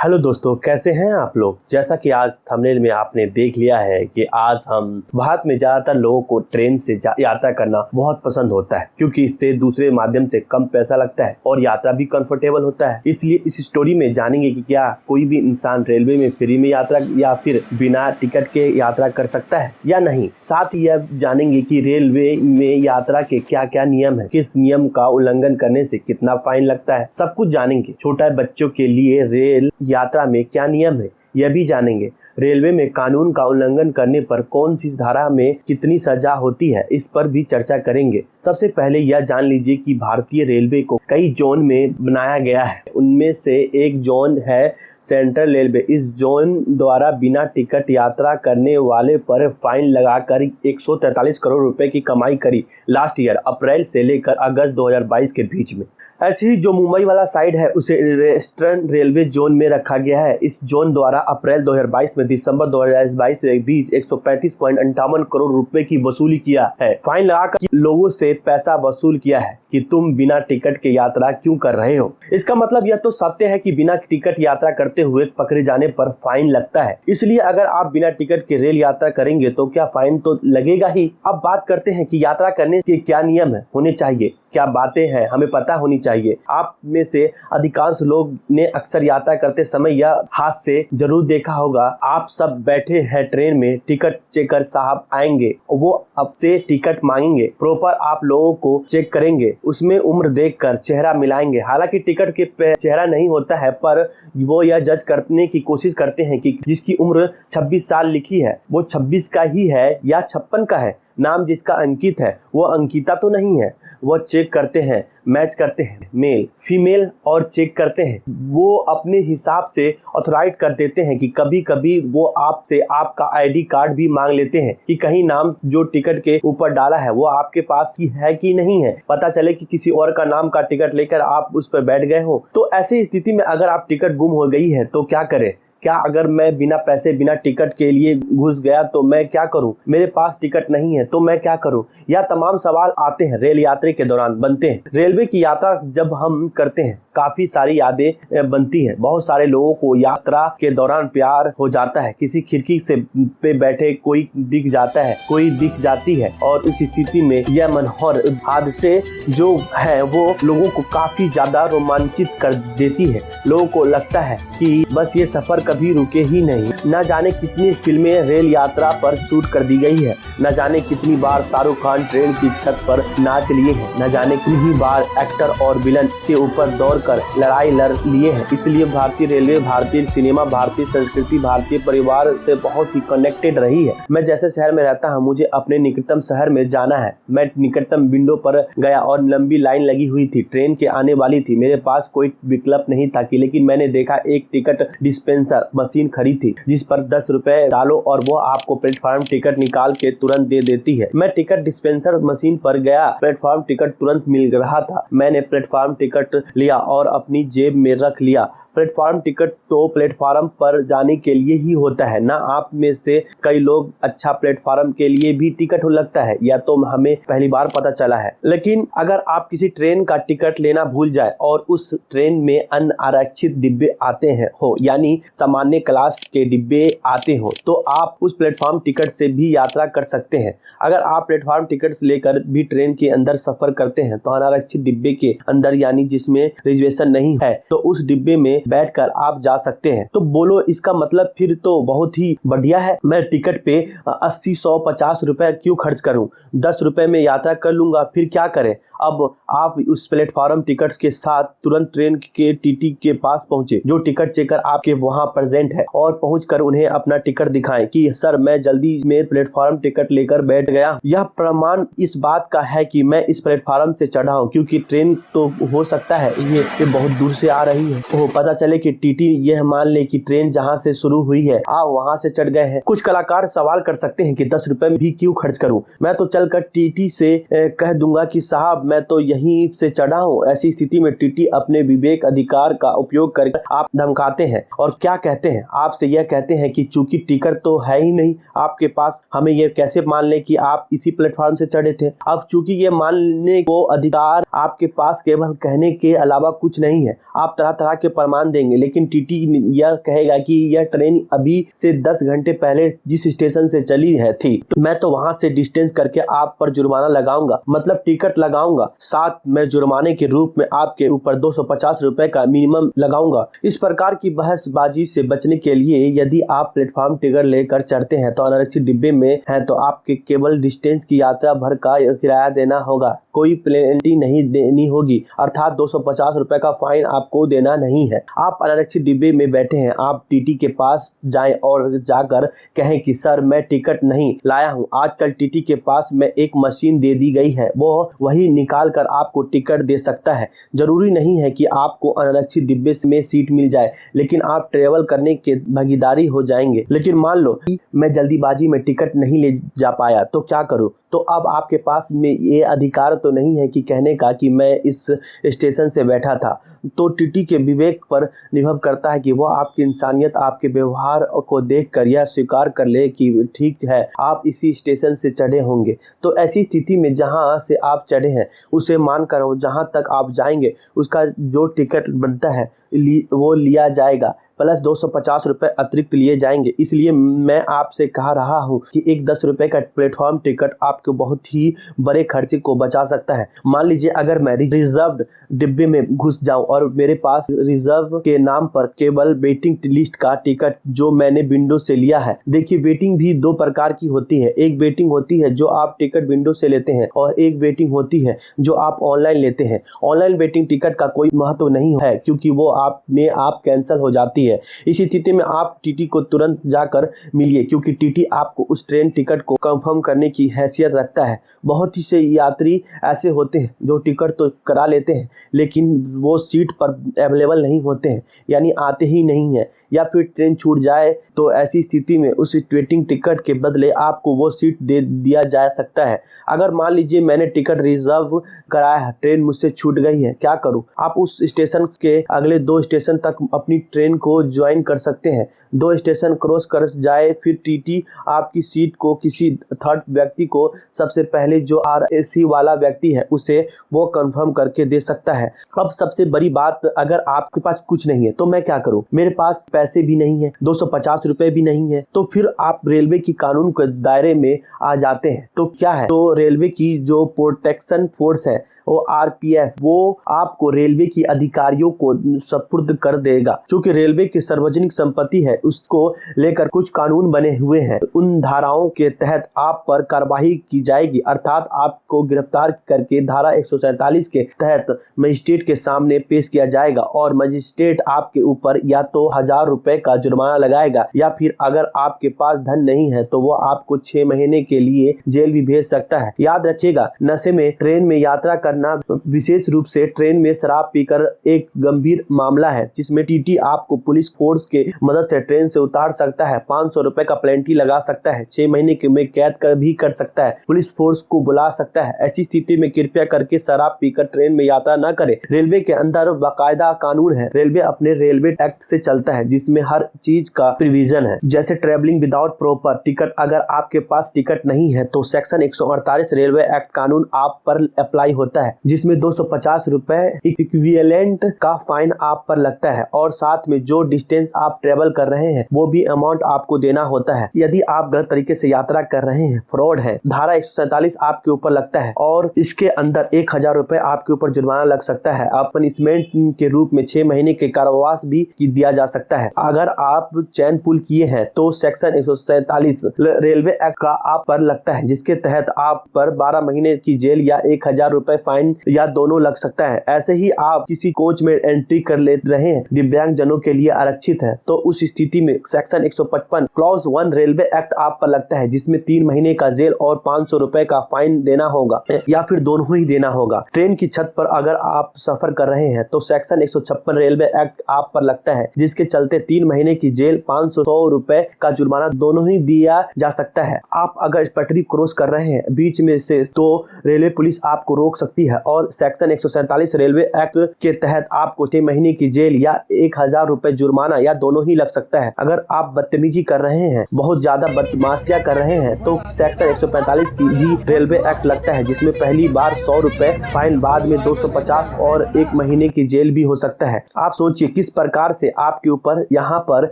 Hello दोस्तों, कैसे हैं आप लोग। जैसा कि आज थंबनेल में आपने देख लिया है कि आज हम भारत में ज़्यादातर लोगों को ट्रेन से यात्रा करना बहुत पसंद होता है, क्योंकि इससे दूसरे माध्यम से कम पैसा लगता है और यात्रा भी कंफर्टेबल होता है। इसलिए इस स्टोरी में जानेंगे कि क्या कोई भी इंसान रेलवे में फ्री में यात्रा या फिर बिना टिकट के यात्रा कर सकता है या नहीं। साथ ही यह जानेंगे कि रेलवे में यात्रा के क्या क्या नियम है, किस नियम का उल्लंघन करने से कितना फाइन लगता है, सब कुछ जानेंगे। छोटा बच्चों के लिए रेल यात्रा में क्या नियम है यह भी जानेंगे। रेलवे में कानून का उल्लंघन करने पर कौन सी धारा में कितनी सजा होती है, इस पर भी चर्चा करेंगे। सबसे पहले यह जान लीजिए कि भारतीय रेलवे को कई जोन में बनाया गया है। उनमें से एक जोन है सेंट्रल रेलवे। इस जोन द्वारा बिना टिकट यात्रा करने वाले पर फाइन लगाकर 143 करोड़ रुपए की कमाई करी लास्ट ईयर अप्रैल से लेकर अगस्त 2022 के बीच में। ऐसे ही जो मुंबई वाला साइड है उसे वेस्टर्न रेलवे जोन में रखा गया है। इस जोन द्वारा अप्रैल 2022 में दिसंबर 2022 के बीच 135.58 करोड़ रुपए की वसूली किया है। फाइन लगाकर लोगों से पैसा वसूल किया है कि तुम बिना टिकट के यात्रा क्यों कर रहे हो। इसका मतलब यह तो सत्य है कि बिना टिकट यात्रा करते हुए पकड़े जाने पर फाइन लगता है। इसलिए अगर आप बिना टिकट के रेल यात्रा करेंगे तो क्या फाइन तो लगेगा ही। अब बात करते हैं कि यात्रा करने के क्या नियम होने चाहिए, क्या बातें हैं हमें पता होनी चाहिए। आप में से अधिकांश लोग ने अक्सर यात्रा करते समय यह हादसे जरूर देखा होगा। आप सब बैठे हैं ट्रेन में, टिकट चेकर साहब आएंगे, वो आपसे टिकट मांगेंगे, प्रॉपर आप लोगों को चेक करेंगे, उसमें उम्र देखकर चेहरा मिलाएंगे। हालांकि टिकट के चेहरा नहीं होता है, पर वो यह जज करने की कोशिश करते हैं कि जिसकी उम्र 26 साल लिखी है वो 26 का ही है या 56 का है। नाम जिसका अंकित है वो अंकिता तो नहीं है। वो चेक करते हैं, मैच करते हैं मेल फीमेल और चेक करते हैं। वो अपने हिसाब से ऑथराइज कर देते हैं कि कभी कभी वो आपसे आपका आईडी कार्ड भी मांग लेते हैं कि कहीं नाम जो टिकट के ऊपर डाला है वो आपके पास ही है कि नहीं है। पता चले कि किसी और का नाम का टिकट लेकर आप उस पर बैठ गए हो। तो ऐसी स्थिति में अगर आप टिकट गुम हो गई है तो क्या करें। क्या अगर मैं बिना पैसे बिना टिकट के लिए घुस गया तो मैं क्या करूं। मेरे पास टिकट नहीं है तो मैं क्या करूं। यह तमाम सवाल आते हैं रेल यात्रा के दौरान बनते हैं। रेलवे की यात्रा जब हम करते हैं काफी सारी यादें बनती हैं। बहुत सारे लोगों को यात्रा के दौरान प्यार हो जाता है। किसी खिड़की से पे बैठे कोई दिख जाता है, कोई दिख जाती है, और उस स्थिति में यह मनोहर हादसे जो है वो लोगों को काफी ज्यादा रोमांचित कर देती है। लोगों को लगता है कि बस ये सफर कभी रुके ही नहीं। न जाने कितनी फिल्में रेल यात्रा पर शूट कर दी गई है, न जाने कितनी बार शाहरुख खान ट्रेन की छत पर नाच लिए हैं, न जाने कितनी बार एक्टर और विलन के ऊपर दौड़कर लड़ाई लड़ लिए हैं। इसलिए भारतीय रेलवे, भारतीय सिनेमा, भारतीय संस्कृति, भारतीय परिवार से बहुत ही कनेक्टेड रही है। मैं जैसे शहर में रहता हूँ, मुझे अपने निकटतम शहर में जाना है। मैं निकटतम विंडो पर गया और लंबी लाइन लगी हुई थी, ट्रेन के आने वाली थी। मेरे पास कोई विकल्प नहीं था कि लेकिन मैंने देखा एक टिकट डिस्पेंसर मशीन खड़ी थी जिस पर 10 रुपए डालो और वो आपको प्लेटफॉर्म टिकट निकाल के तुरंत दे देती है। मैं टिकट डिस्पेंसर मशीन पर गया, प्लेटफॉर्म टिकट तुरंत मिल रहा था। मैंने प्लेटफॉर्म टिकट लिया और अपनी जेब में रख लिया। प्लेटफॉर्म टिकट तो प्लेटफॉर्म पर जाने के लिए ही होता है ना। आप में से कई लोग अच्छा प्लेटफॉर्म के लिए भी टिकट हो लगता है, या तो हमें पहली बार पता चला है। लेकिन अगर आप किसी ट्रेन का टिकट लेना भूल जाए और उस ट्रेन में अनारक्षित डिब्बे आते हैं हो, यानी सामान्य क्लास के डिब्बे आते हो, तो आप उस प्लेटफॉर्म टिकट से भी यात्रा कर सकते हैं। अगर आप प्लेटफॉर्म टिकट लेकर भी ट्रेन के अंदर सफर करते हैं तो अनारक्षित डिब्बे के अंदर, यानी जिसमें रिजर्वेशन नहीं है, तो उस डिब्बे में बैठकर आप जा सकते हैं। तो बोलो इसका मतलब फिर तो बहुत ही बढ़िया है। मैं टिकट पे 80, 100, 50 रुपए क्यों खर्च करूं। 10 रुपए में यात्रा कर लूंगा, फिर क्या करें। अब आप उस प्लेटफॉर्म टिकट के साथ तुरंत ट्रेन के टीटी के पास पहुंचे, जो टिकट चेकर आपके वहां प्रेजेंट है, और पहुंचकर उन्हें अपना टिकट दिखाएं कि सर मैं जल्दी में प्लेटफॉर्म टिकट लेकर बैठ गया। यह प्रमाण इस बात का है कि मैं इस प्लेटफॉर्म से चढ़ा हूं, क्योंकि ट्रेन तो हो सकता है ये बहुत दूर से आ रही है। तो पता चले कि टीटी यह मान ले कि ट्रेन जहां से शुरू हुई है आप वहां से चढ़ गए हैं। कुछ कलाकार सवाल कर सकते हैं कि 10 रुपए भी क्यों खर्च करूं। मैं तो चलकर टीटी से कह दूंगा कि साहब मैं तो यहीं से चढ़ा हूं। ऐसी स्थिति में टीटी अपने विवेक अधिकार का उपयोग करके आप धमकाते हैं और क्या कहते हैं, आपसे यह कहते हैं कि चूंकि टिकट तो है ही नहीं आपके पास, हमें यह कैसे मान ले कि आप इसी प्लेटफॉर्म से चढ़े थे। अब चूंकि ये मानने को अधिकार आपके पास केवल कहने के अलावा कुछ नहीं है। आप तरह तरह के प्रमाण देंगे, लेकिन टीटी यह कहेगा कि यह ट्रेन अभी से 10 घंटे पहले जिस स्टेशन से चली है थी, तो मैं तो वहां से डिस्टेंस करके आप पर जुर्माना लगाऊंगा, मतलब टिकट लगाऊंगा, साथ में जुर्माने के रूप में आपके ऊपर 250 रुपए का मिनिमम लगाऊंगा। इस प्रकार की बहसबाजी से बचने के लिए यदि आप प्लेटफॉर्म टिकट लेकर चढ़ते हैं तो अनारक्षित डिब्बे में है तो आपके केवल डिस्टेंस की यात्रा भर का किराया देना होगा, कोई पेनल्टी नहीं देनी होगी, अर्थात 250 रुपए का फाइन आपको देना नहीं है। आप अनारक्षित डिब्बे में बैठे हैं, आप टीटी के पास जाएं और जाकर कहें कि सर मैं टिकट नहीं लाया हूं। आजकल टीटी के पास में एक मशीन दे दी गई है, वो वही निकाल कर आपको टिकट दे सकता है। जरूरी नहीं है कि आपको अनारक्षित डिब्बे में सीट मिल जाए, लेकिन आप ट्रेवल करने के भागीदारी हो जाएंगे। लेकिन मान लो कि मैं जल्दीबाजी में टिकट नहीं ले जा पाया तो क्या करूं? तो अब आपके पास में ये अधिकार तो नहीं है कि कहने का कि मैं इस स्टेशन से बैठा था। तो टीटी के विवेक पर निर्भर करता है कि वो आपकी इंसानियत, आपके व्यवहार को देखकर यह स्वीकार कर ले कि ठीक है आप इसी स्टेशन से चढ़े होंगे। तो ऐसी स्थिति में जहां से आप चढ़े हैं उसे मानकर जहां तक आप जाएंगे उसका जो टिकट बनता है वो लिया जाएगा, प्लस 250 रुपये अतिरिक्त लिए जाएंगे। इसलिए मैं आपसे कह रहा हूं कि एक 10 रुपये का प्लेटफॉर्म टिकट आपके बहुत ही बड़े खर्चे को बचा सकता है। मान लीजिए अगर मैं रिजर्व्ड डिब्बे में घुस जाऊं और मेरे पास रिजर्व के नाम पर केवल वेटिंग लिस्ट का टिकट जो मैंने विंडो से लिया है। देखिए वेटिंग भी दो प्रकार की होती है, एक वेटिंग होती है जो आप टिकट विंडो से लेते हैं और एक वेटिंग होती है जो आप ऑनलाइन लेते हैं। ऑनलाइन वेटिंग टिकट का कोई महत्व नहीं है क्योंकि वो आप कैंसिल हो जाती है। इस स्थिति में आप टीटी को तुरंत जाकर मिलिए क्योंकि टीटी आपको उस ट्रेन टिकट को कंफर्म करने की हैसियत रखता है। बहुत ही से यात्री ऐसे होते हैं जो टिकट तो करा लेते हैं लेकिन वो सीट पर अवेलेबल नहीं होते हैं, यानी आते ही नहीं है, या फिर ट्रेन छूट जाए तो ऐसी स्थिति में उस वेटिंग टिकट के बदले आपको वो सीट दे दिया जा सकता है। अगर मान लीजिए मैंने टिकट रिजर्व कराया है, ट्रेन मुझसे छूट गई है, क्या करूं? आप उस स्टेशन के अगले 2 स्टेशन तक अपनी ट्रेन को ज्वाइन कर सकते हैं। 2 स्टेशन क्रॉस कर जाए फिर टीटी आपकी सीट को किसी थर्ड व्यक्ति को, सबसे पहले जो RAC वाला व्यक्ति है उसे वो कंफर्म करके दे सकता है। अब सबसे बड़ी बात, अगर आपके पास कुछ नहीं है तो मैं क्या करूं? मेरे पास पैसे भी नहीं है, 250 रुपए भी नहीं है, तो फिर आप रेलवे की कानून के दायरे में आ जाते हैं। तो क्या है, तो रेलवे की जो प्रोटेक्शन फोर्स है वो RPF वो आपको रेलवे की अधिकारियों को सुपुर्द कर देगा। क्योंकि रेलवे की सार्वजनिक संपत्ति है उसको लेकर कुछ कानून बने हुए हैं, उन धाराओं के तहत आप पर कार्रवाई की जाएगी, अर्थात आपको गिरफ्तार करके धारा 147 के तहत मजिस्ट्रेट के सामने पेश किया जाएगा और मजिस्ट्रेट आपके ऊपर या तो 1000 रुपए का जुर्माना लगाएगा या फिर अगर आपके पास धन नहीं है तो वो आपको 6 महीने के लिए जेल भी भेज सकता है। याद रखिएगा, नशे में ट्रेन में यात्रा करना विशेष रूप से ट्रेन में शराब पीकर एक गंभीर मामला है जिसमें टीटी आपको पुलिस फोर्स के मदद से ट्रेन से उतार सकता है, 500 रुपए का पेनल्टी लगा सकता है, 6 महीने के में कैद कर सकता है, पुलिस फोर्स को बुला सकता है। ऐसी स्थिति में कृपया करके शराब पीकर ट्रेन में यात्रा न करें। रेलवे के अंदर बाकायदा कानून है, रेलवे अपने रेलवे एक्ट से चलता है जिसमें हर चीज का प्रोविजन है, जैसे ट्रेवलिंग विदाउट प्रॉपर टिकट। अगर आपके पास टिकट नहीं है तो सेक्शन 148 रेलवे एक्ट कानून आप पर अप्लाई होता है जिसमें 250 रुपए इक्विवेलेंट का फाइन आप पर लगता है और साथ में जो डिस्टेंस आप ट्रेवल कर रहे हैं वो भी अमाउंट आपको देना होता है। यदि आप गलत तरीके से यात्रा कर रहे हैं, फ्रॉड है, धारा 147 आपके ऊपर लगता है और इसके अंदर 1000 रुपए आपके ऊपर जुर्माना लग सकता है। पनिशमेंट के रूप में 6 महीने के कारावास भी दिया जा सकता है। अगर आप चैन पुल किए हैं तो सेक्शन 147 रेलवे एक्ट का आप पर लगता है जिसके तहत आप पर 12 महीने की जेल या 1000 रुपए फाइन या दोनों लग सकता है। ऐसे ही आप किसी कोच में एंट्री कर ले रहे हैं, दिव्यांग जनों के लिए आरक्षित है, तो उस स्थिति में सेक्शन 155 क्लॉज 1 रेलवे एक्ट आप पर लगता है जिसमें 3 महीने का जेल और 500 रुपए का फाइन देना होगा या फिर दोनों ही देना होगा। ट्रेन की छत पर अगर आप सफर कर रहे हैं तो सेक्शन 156 रेलवे एक्ट आप पर लगता है जिसके चलते 3 महीने की जेल, 500 रुपए का जुर्माना दोनों ही दिया जा सकता है। आप अगर पटरी क्रॉस कर रहे हैं बीच में से तो रेलवे पुलिस आपको रोक सकती होती है और सेक्शन 147 रेलवे एक्ट के तहत आपको 6 महीने की जेल या 1000 रुपए जुर्माना या दोनों ही लग सकता है। अगर आप बदतमीजी कर रहे हैं, बहुत ज्यादा बदमाशियां कर रहे हैं, तो सेक्शन 145 की भी रेलवे एक्ट लगता है, जिसमें पहली बार 100 रुपए फाइन, बाद में 250 और 1 महीने की जेल भी हो सकता है। आप सोचिए किस प्रकार से आपके ऊपर यहाँ पर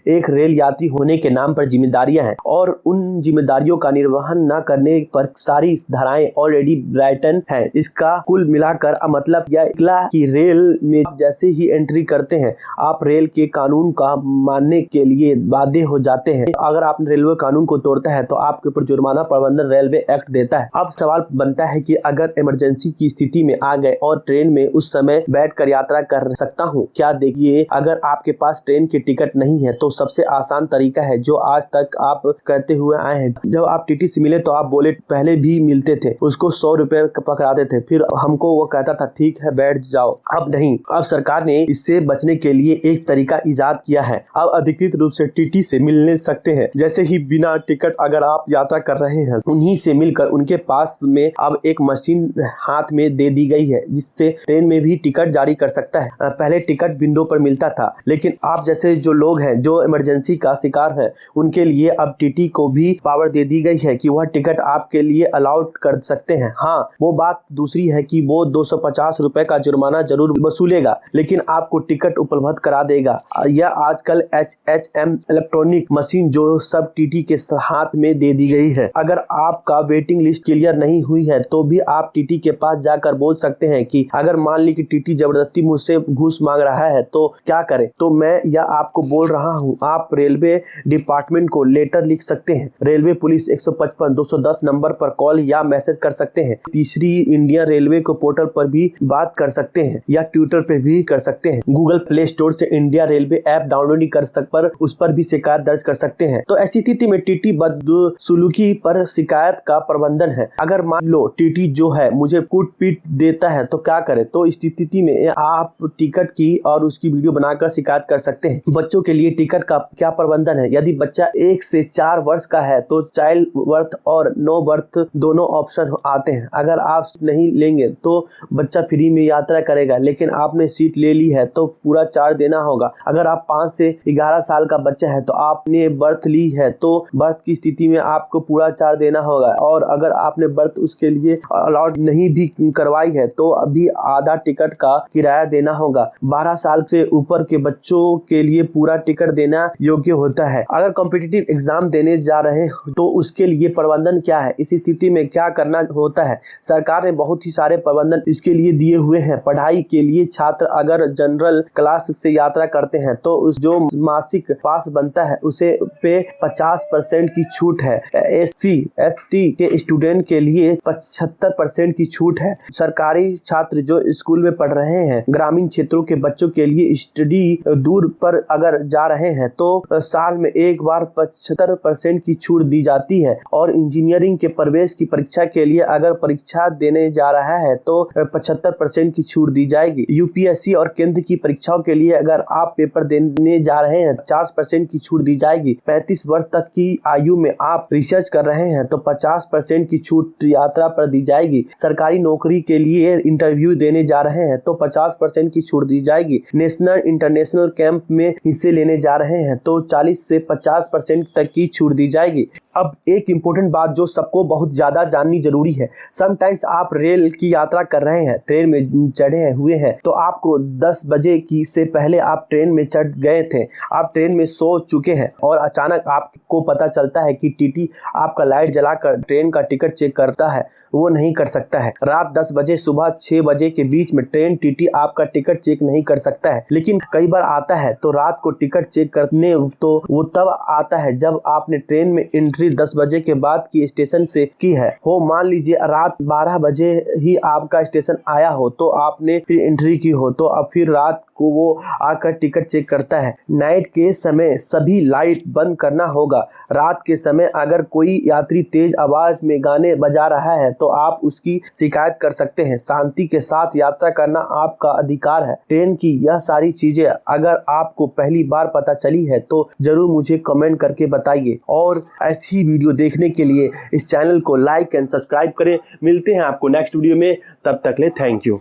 एक रेल यात्री होने के नाम पर जिम्मेदारियां हैं और उन जिम्मेदारियों का निर्वहन न करने पर सारी धाराएं ऑलरेडी ब्राइटन है। इसका कुल मिलाकर मतलब यह निकला कि रेल में जैसे ही एंट्री करते हैं आप रेल के कानून का मानने के लिए बाध्य हो जाते हैं। अगर आप रेलवे कानून को तोड़ता है तो आपके ऊपर जुर्माना प्रबंधन रेलवे एक्ट देता है। अब सवाल बनता है कि अगर इमरजेंसी की स्थिति में आ गए और ट्रेन में उस समय बैठकर यात्रा कर सकता हूँ क्या? देखिए, अगर आपके पास ट्रेन की टिकट नहीं है तो सबसे आसान तरीका है जो आज तक आप करते हुए आए हैं। जब आप टीटी से मिले तो आप बोले, पहले भी मिलते थे, उसको 100 रुपए पकड़ाते थे, फिर हमको वो कहता था ठीक है बैठ जाओ। अब नहीं, अब सरकार ने इससे बचने के लिए एक तरीका इजाद किया है। अब अधिकृत रूप से टीटी से मिलने सकते हैं। जैसे ही बिना टिकट अगर आप यात्रा कर रहे हैं, उन्हीं से मिलकर उनके पास में अब एक मशीन हाथ में दे दी गई है जिससे ट्रेन में भी टिकट जारी कर सकता है। पहले टिकट विंडो पर मिलता था, लेकिन आप जैसे जो लोग हैं जो इमरजेंसी का शिकार है उनके लिए अब टीटी को भी पावर दे दी गई है कि वह टिकट आपके लिए अलाउड कर सकते हैं। हाँ, वो बात दूसरी है कि वो 250 रुपए का जुर्माना जरूर वसूलेगा, लेकिन आपको टिकट उपलब्ध करा देगा। यह आजकल HHM इलेक्ट्रॉनिक मशीन जो सब टीटी के हाथ में दे दी गई है। अगर आपका वेटिंग लिस्ट क्लियर नहीं हुई है तो भी आप टीटी के पास जाकर बोल सकते हैं कि अगर मान ली कि टीटी जबरदस्ती मुझसे घूस मांग रहा है तो क्या करें। तो मैं यह आपको बोल रहा हूँ, आप रेलवे डिपार्टमेंट को लेटर लिख सकते हैं, रेलवे पुलिस 155 210 नंबर पर कॉल या मैसेज कर सकते हैं। तीसरी, इंडियन रेलवे को पोर्टल पर भी बात कर सकते हैं या ट्विटर पे भी कर सकते हैं। गूगल प्ले स्टोर से इंडिया रेलवे ऐप डाउनलोड कर पर उस पर भी शिकायत दर्ज कर सकते हैं। तो ऐसी स्थिति में टीटी बदसलूकी पर शिकायत का प्रबंधन है। अगर मान लो टीटी जो है मुझे कूट पीट देता है तो क्या करें? तो इस स्थिति में आप टिकट की और उसकी वीडियो बनाकर शिकायत कर सकते हैं। बच्चों के लिए टिकट का क्या प्रबंधन है? यदि बच्चा 1 से 4 वर्ष का है तो चाइल्ड बर्थ और नो बर्थ दोनों ऑप्शन आते हैं। अगर आप नहीं लेंगे तो बच्चा फ्री में यात्रा करेगा, लेकिन आपने सीट ले ली है तो पूरा चार्ज देना होगा। अगर आप 5 से 11 साल का बच्चा है तो आपने बर्थ ली है तो बर्थ की स्थिति में आपको पूरा चार्ज देना होगा, और अगर आपने बर्थ उसके लिए अलाउड नहीं भी करवाई है तो अभी आधा टिकट का किराया देना होगा। 12 साल से ऊपर के बच्चों के लिए पूरा टिकट देना योग्य होता है। अगर कॉम्पिटिटिव एग्जाम देने जा रहे हो तो उसके लिए प्रबंधन क्या है? इस स्थिति में क्या करना होता है? सरकार ने बहुत ही सारे प्रबंधन इसके लिए दिए हुए हैं। पढ़ाई के लिए छात्र अगर जनरल क्लास से यात्रा करते हैं तो उस जो मासिक पास बनता है उसे पे 50% की छूट है। SC ST के स्टूडेंट के लिए 75% की छूट है। सरकारी छात्र जो स्कूल में पढ़ रहे हैं, ग्रामीण क्षेत्रों के बच्चों के लिए स्टडी दूर पर अगर जा रहे हैं तो साल में एक बार 75% की छूट दी जाती है। और इंजीनियरिंग के प्रवेश की परीक्षा के लिए अगर परीक्षा देने जा रहा है तो 75% की छूट दी जाएगी। UPSC और केंद्र की परीक्षाओं के लिए अगर आप पेपर देने जा रहे हैं 50% की छूट दी जाएगी। 35 वर्ष तक की आयु में आप रिसर्च कर रहे हैं तो 50% की छूट यात्रा पर दी जाएगी। सरकारी नौकरी के लिए इंटरव्यू देने जा रहे हैं तो 50% की छूट दी जाएगी। नेशनल इंटरनेशनल कैंप में हिस्से लेने जा रहे हैं तो 40 से 50% तक की छूट दी जाएगी। अब एक इम्पोर्टेंट बात जो सबको बहुत ज़्यादा जाननी जरूरी है, समटाइम्स आप रेल की यात्रा कर रहे हैं, ट्रेन में चढ़े हुए हैं तो आपको 10 बजे की से पहले आप ट्रेन में चढ़ गए थे, आप ट्रेन में सो चुके हैं और अचानक आपको पता चलता है कि टीटी आपका लाइट जलाकर ट्रेन का टिकट चेक करता है। वो नहीं कर सकता है। रात 10 बजे सुबह 6 बजे के बीच में ट्रेन टीटी आपका टिकट चेक नहीं कर सकता है। लेकिन कई बार आता है तो रात को टिकट चेक करने तो वो तब आता है जब आपने ट्रेन में एंट्री 10 बजे के बाद की स्टेशन से की है। हो मान लीजिए रात 12 बजे ही आपका स्टेशन आया हो तो आपने फिर एंट्री की हो तो अब फिर रात को वो आकर टिकट चेक करता है। नाइट के समय सभी लाइट बंद करना होगा। रात के समय अगर कोई यात्री तेज आवाज में गाने बजा रहा है तो आप उसकी शिकायत कर सकते हैं। शांति के साथ यात्रा करना आपका अधिकार है। ट्रेन की यह सारी चीजें अगर आपको पहली बार पता चली है तो जरूर मुझे कमेंट करके बताइए, और ऐसी वीडियो देखने के लिए इस चैनल को लाइक एंड सब्सक्राइब करें। मिलते हैं आपको नेक्स्ट वीडियो में, तब तक ले थैंक यू।